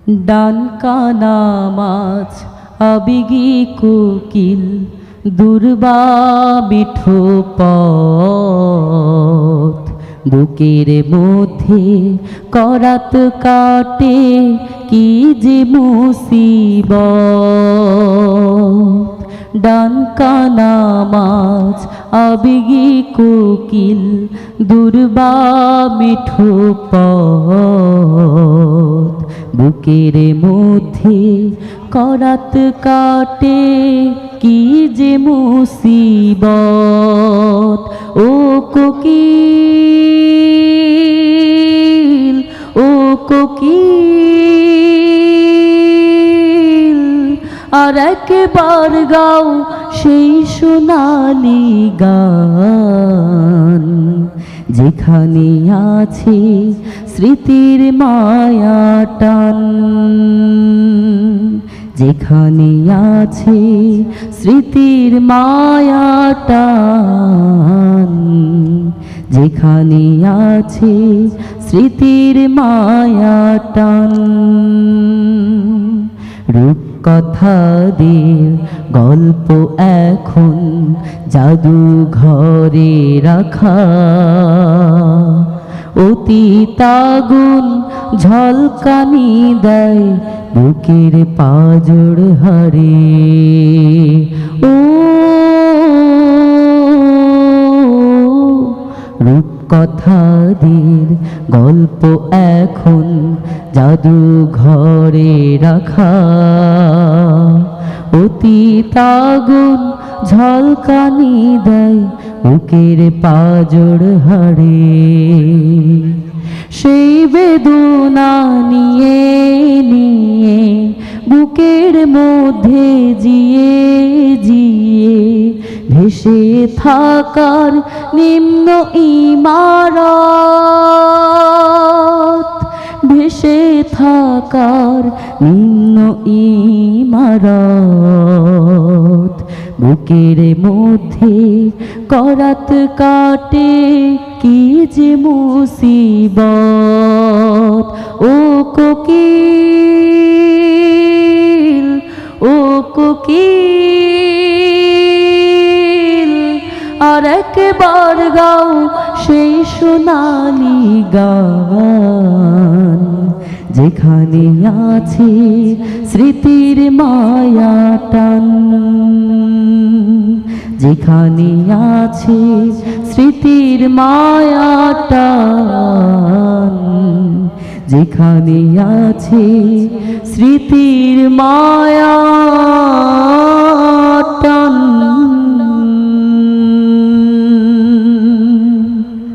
ডান কানা মাছ আবেগী কোকিল দুর্বা মিঠো পথ বুকের মধ্যে করাত কাটে কি যে মুসিবত। ডান কানা মাছ আবেগী কোকিল দুর্বা মিঠো পথ বুকের মধ্যে করাত কাটে কি যে মুসিবত। ও কোকিল, ও কোকিল, আর একবার গাও সেই সোনালি গান যেখানে আছে স্মৃতির মায়া টান, যেখানে আছে স্মৃতির মায়া টান, যেখানে আছে স্মৃতির মায়া টান। রূপকথাদের গল্প এখন জাদু ঘরে রাখা, অতীত আগুন ঝলকানি দেয় বুকের পাজর হারে। ও রূপকথাদের গল্প এখন জাদু ঘরে রাখা, অতীত আগুন ঝলকানি দেয় বুকের পাজর হারে। সেই বেদনা নিয়ে নিয়ে বুকের মধ্যে জিয়ে জিয়ে ভেসে থাকার নিম্ন ইমারত, ভেসে থাকার নিম্ন ইমারত বুকের মধ্যে করাত কাটে কি যে মুসিবত। ও কোকিল, ও কোকিল, আর একবার গাও সেই সোনালি গান যেখানে আছে স্মৃতির মায়া টান, যেখানে আছে স্মৃতির মায়া টান, যেখানে আছে স্মৃতির মায়া